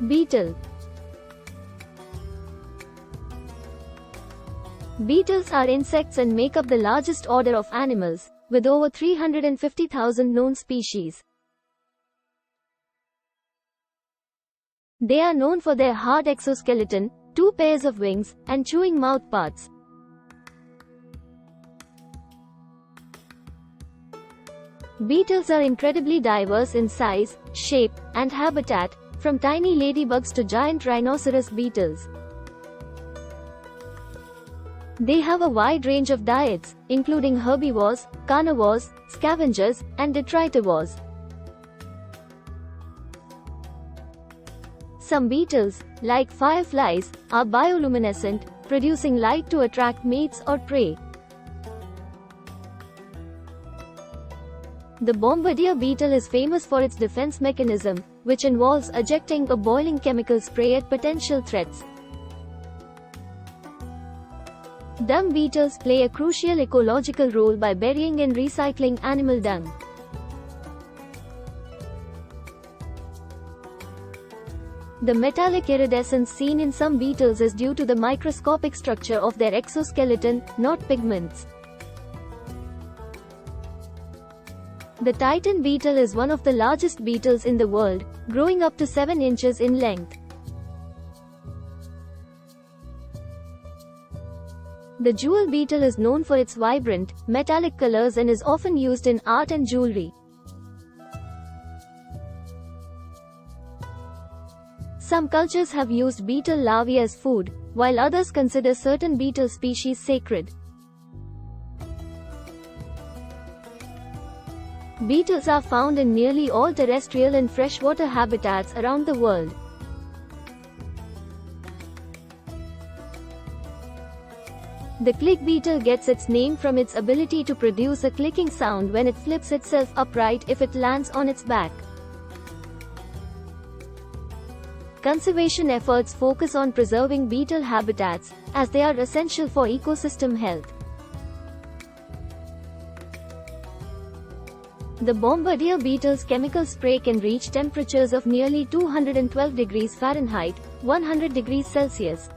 Beetle. Beetles are insects and make up the largest order of animals, with over 350,000 known species. They are known for their hard exoskeleton, 2 pairs of wings, and chewing mouthparts. Beetles are incredibly diverse in size, shape, and habitat, from tiny ladybugs to giant rhinoceros beetles. They have a wide range of diets, including herbivores, carnivores, scavengers, and detritivores. Some beetles, like fireflies, are bioluminescent, producing light to attract mates or prey. The bombardier beetle is famous for its defense mechanism, which involves ejecting a boiling chemical spray at potential threats. Dung beetles play a crucial ecological role by burying and recycling animal dung. The metallic iridescence seen in some beetles is due to the microscopic structure of their exoskeleton, not pigments. The Titan beetle is one of the largest beetles in the world, growing up to 7 inches in length. The jewel beetle is known for its vibrant, metallic colors and is often used in art and jewelry. Some cultures have used beetle larvae as food, while others consider certain beetle species sacred. Beetles are found in nearly all terrestrial and freshwater habitats around the world. The click beetle gets its name from its ability to produce a clicking sound when it flips itself upright if it lands on its back. Conservation efforts focus on preserving beetle habitats, as they are essential for ecosystem health. The bombardier beetle's chemical spray can reach temperatures of nearly 212 degrees Fahrenheit, 100 degrees Celsius.